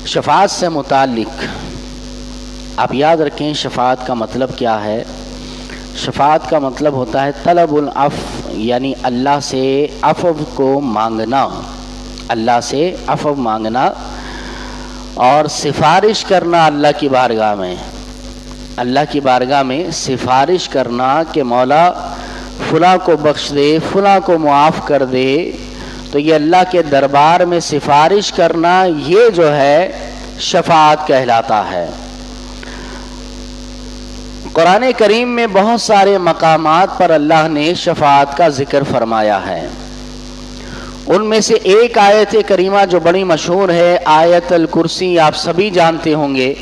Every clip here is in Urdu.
شفاعت سے متعلق آپ یاد رکھیں شفاعت کا مطلب کیا ہے۔ شفاعت کا مطلب ہوتا ہے طلب العفو، یعنی اللہ سے عفو کو مانگنا، اللہ سے عفو مانگنا اور سفارش کرنا اللہ کی بارگاہ میں، اللہ کی بارگاہ میں سفارش کرنا کہ مولا فلاں کو بخش دے، فلاں کو معاف کر دے۔ تو یہ اللہ کے دربار میں سفارش کرنا یہ جو ہے شفاعت کہلاتا ہے۔ قرآن کریم میں بہت سارے مقامات پر اللہ نے شفاعت کا ذکر فرمایا ہے۔ ان میں سے ایک آیت کریمہ جو بڑی مشہور ہے، آیت الکرسی، آپ سبھی جانتے ہوں گے۔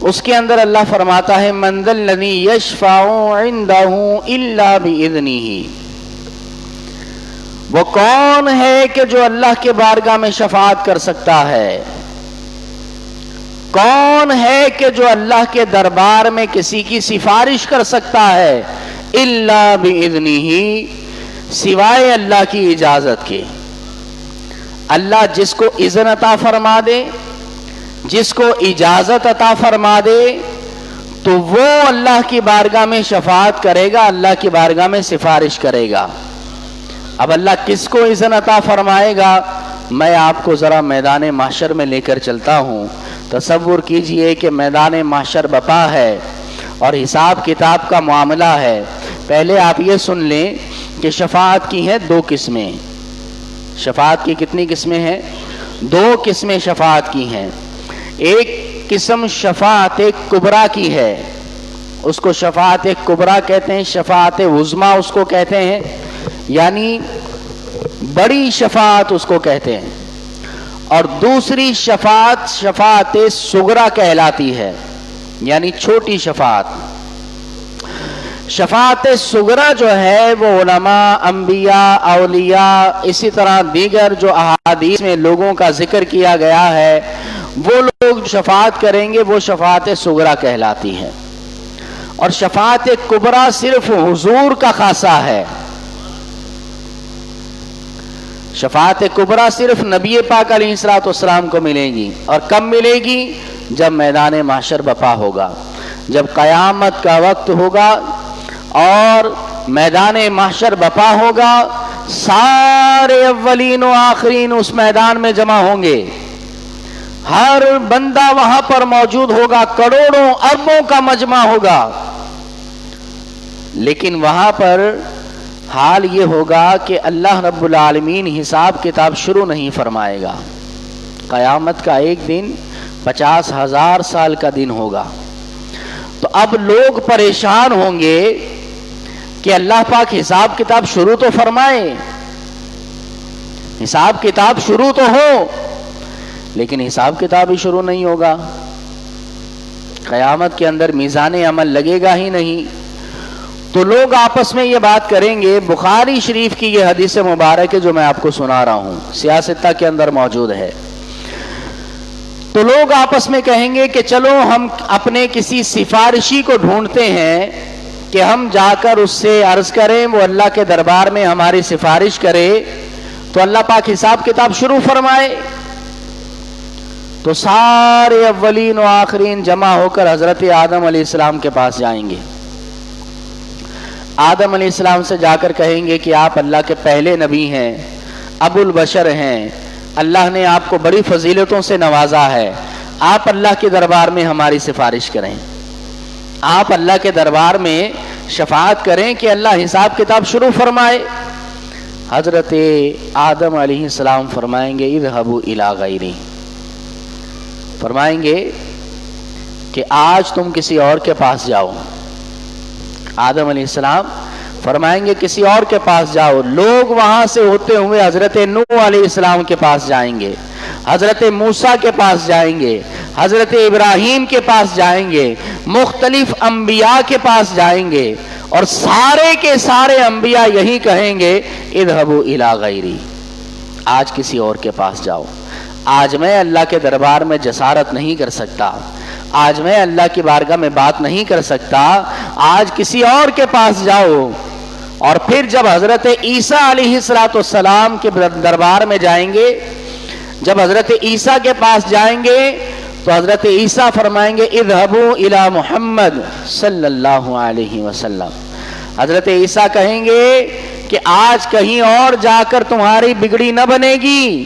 اس کے اندر اللہ فرماتا ہے من ذا الذی یشفع عندہ الا باذنہ، وہ کون ہے کہ جو اللہ کے بارگاہ میں شفاعت کر سکتا ہے؟ کون ہے کہ جو اللہ کے دربار میں کسی کی سفارش کر سکتا ہے؟ الا باذنہ، سوائے اللہ کی اجازت کے۔ اللہ جس کو اذن عطا فرما دے، جس کو اجازت عطا فرما دے، تو وہ اللہ کی بارگاہ میں شفاعت کرے گا، اللہ کی بارگاہ میں سفارش کرے گا۔ اب اللہ کس کو اذن عطا فرمائے گا؟ میں آپ کو ذرا میدان محشر میں لے کر چلتا ہوں۔ تصور کیجئے کہ میدان محشر بپا ہے اور حساب کتاب کا معاملہ ہے۔ پہلے آپ یہ سن لیں کہ شفاعت کی ہیں دو قسمیں۔ شفاعت کی کتنی قسمیں ہیں؟ دو قسمیں شفاعت کی ہیں۔ ایک قسم شفاعت کبریٰ کی ہے، اس کو شفاعت کبریٰ کہتے ہیں، شفاعت عظمیٰ اس کو کہتے ہیں، یعنی بڑی شفاعت اس کو کہتے ہیں۔ اور دوسری شفاعت شفاعت صغریٰ کہلاتی ہے، یعنی چھوٹی شفاعت۔ شفاعت صغریٰ جو ہے وہ علماء، انبیاء، اولیاء، اسی طرح دیگر جو احادیث میں لوگوں کا ذکر کیا گیا ہے، وہ لوگ شفاعت کریں گے، وہ شفاعت صغریٰ کہلاتی ہے۔ اور شفاعت کبریٰ صرف حضور کا خاصہ ہے۔ شفاعت کبریٰ صرف نبی پاک علیہ السلام کو ملے گی، اور کب ملے گی؟ جب میدان محشر بپا ہوگا، جب قیامت کا وقت ہوگا اور میدان محشر بپا ہوگا، سارے اولین و آخرین اس میدان میں جمع ہوں گے، ہر بندہ وہاں پر موجود ہوگا، کروڑوں اربوں کا مجمع ہوگا۔ لیکن وہاں پر حال یہ ہوگا کہ اللہ رب العالمین حساب کتاب شروع نہیں فرمائے گا۔ قیامت کا ایک دن 50,000 سال کا دن ہوگا۔ تو اب لوگ پریشان ہوں گے کہ اللہ پاک حساب کتاب شروع تو فرمائے، حساب کتاب شروع تو ہو، لیکن حساب کتاب ہی شروع نہیں ہوگا۔ قیامت کے اندر میزان عمل لگے گا ہی نہیں۔ تو لوگ آپس میں یہ بات کریں گے، بخاری شریف کی یہ حدیث مبارک ہے جو میں آپ کو سنا رہا ہوں، سیاستہ کے اندر موجود ہے۔ تو لوگ آپس میں کہیں گے کہ چلو ہم اپنے کسی سفارشی کو ڈھونڈتے ہیں کہ ہم جا کر اس سے عرض کریں، وہ اللہ کے دربار میں ہماری سفارش کرے تو اللہ پاک حساب کتاب شروع فرمائے۔ تو سارے اولین و آخرین جمع ہو کر حضرت آدم علیہ السلام کے پاس جائیں گے۔ آدم علیہ السلام سے جا کر کہیں گے کہ آپ اللہ کے پہلے نبی ہیں، ابو البشر ہیں، اللہ نے آپ کو بڑی فضیلتوں سے نوازا ہے، آپ اللہ کے دربار میں ہماری سفارش کریں، آپ اللہ کے دربار میں شفاعت کریں کہ اللہ حساب کتاب شروع فرمائے۔ حضرت آدم علیہ السلام فرمائیں گے اذهبوا الی غیری، فرمائیں گے کہ آج تم کسی اور کے پاس جاؤ۔ آدم علیہ السلام فرمائیں گے کسی اور کے پاس جاؤ۔ لوگ وہاں سے ہوتے ہوئے حضرت نوح علیہ السلام کے پاس جائیں گے، حضرت موسیٰ کے پاس جائیں گے، حضرت ابراہیم کے پاس جائیں گے، مختلف انبیاء کے پاس جائیں گے، اور سارے کے سارے انبیاء یہی کہیں گے اذهبوا الی غیری، آج کسی اور کے پاس جاؤ۔ آج میں اللہ کے دربار میں جسارت نہیں کر سکتا، آج میں اللہ کی بارگاہ میں بات نہیں کر سکتا، آج کسی اور کے پاس جاؤ۔ اور پھر جب حضرت عیسیٰ علیہ السلام کے دربار میں جائیں گے، جب حضرت عیسیٰ کے پاس جائیں گے تو حضرت عیسیٰ فرمائیں گے اذهبوا الى محمد صلی اللہ علیہ وسلم. حضرت عیسیٰ کہیں گے کہ آج کہیں اور جا کر تمہاری بگڑی نہ بنے گی،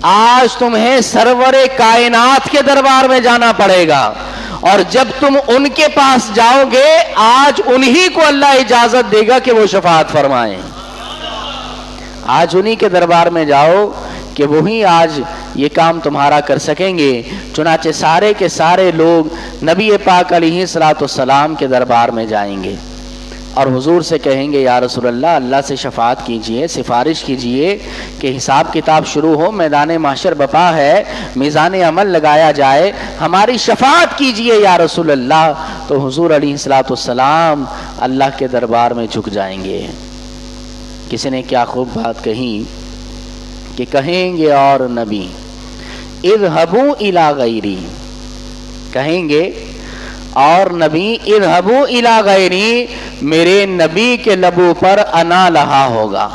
آج تمہیں سرور کائنات کے دربار میں جانا پڑے گا، اور جب تم ان کے پاس جاؤ گے آج انہی کو اللہ اجازت دے گا کہ وہ شفاعت فرمائیں. آج انہی کے دربار میں جاؤ کہ وہی آج یہ کام تمہارا کر سکیں گے. چنانچہ سارے کے سارے لوگ نبی پاک علیہ الصلوۃ والسلام کے دربار میں جائیں گے اور حضور سے کہیں گے یا رسول اللہ، اللہ سے شفاعت کیجئے، سفارش کیجئے کہ حساب کتاب شروع ہو، میدان محشر بپا ہے، میزان عمل لگایا جائے، ہماری شفاعت کیجئے یا رسول اللہ. تو حضور علیہ الصلوۃ والسلام اللہ کے دربار میں جھک جائیں گے. کسی نے کیا خوب بات کہی کہ کہیں گے اور نبی اذهبوا الی غیری، کہیں گے اور نبی اذهبوا الی غیری، میرے نبی کے لبوں پر انا لہا ہوگا.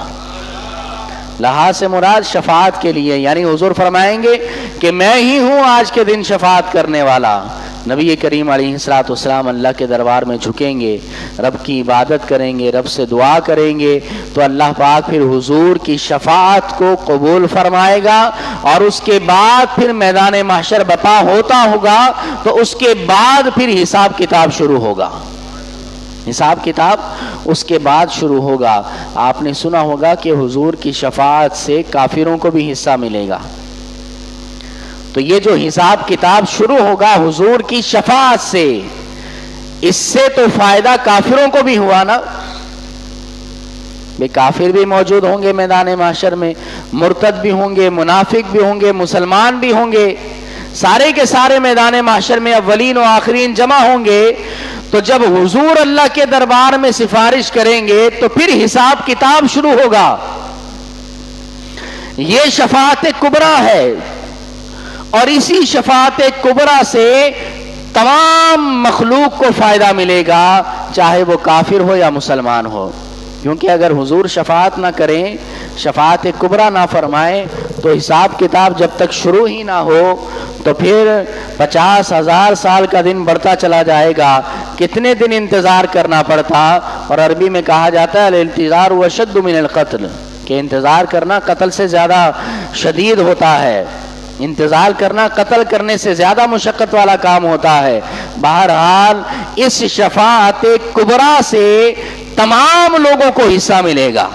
لہا سے مراد شفاعت کے لیے، یعنی حضور فرمائیں گے کہ میں ہی ہوں آج کے دن شفاعت کرنے والا. نبی کریم علیہ الصلوۃ والسلام اللہ کے دربار میں جھکیں گے، رب کی عبادت کریں گے، رب سے دعا کریں گے، تو اللہ پاک پھر حضور کی شفاعت کو قبول فرمائے گا. اور اس کے بعد پھر میدان محشر بپا ہوتا ہوگا تو اس کے بعد پھر حساب کتاب شروع ہوگا. حساب کتاب اس کے بعد شروع ہوگا. آپ نے سنا ہوگا کہ حضور کی شفاعت سے کافروں کو بھی حصہ ملے گا. تو یہ جو حساب کتاب شروع ہوگا حضور کی شفاعت سے، اس سے تو فائدہ کافروں کو بھی ہوا نا. بے کافر بھی موجود ہوں گے میدان محشر میں، مرتد بھی ہوں گے، منافق بھی ہوں گے، مسلمان بھی ہوں گے، سارے کے سارے میدان محشر میں اولین و آخرین جمع ہوں گے. تو جب حضور اللہ کے دربار میں سفارش کریں گے تو پھر حساب کتاب شروع ہوگا. یہ شفاعت کبریٰ ہے، اور اسی شفاعت کبریٰ سے تمام مخلوق کو فائدہ ملے گا، چاہے وہ کافر ہو یا مسلمان ہو. کیونکہ اگر حضور شفاعت نہ کریں، شفاعت کبریٰ نہ فرمائیں، تو حساب کتاب جب تک شروع ہی نہ ہو تو پھر 50,000 سال کا دن بڑھتا چلا جائے گا. کتنے دن انتظار کرنا پڑتا. اور عربی میں کہا جاتا ہے الانتظار اشد من القتل، کہ انتظار کرنا قتل سے زیادہ شدید ہوتا ہے، انتظار کرنا قتل کرنے سے زیادہ مشقت والا کام ہوتا ہے. بہرحال اس شفاعت کبریٰ سے تمام لوگوں کو حصہ ملے گا.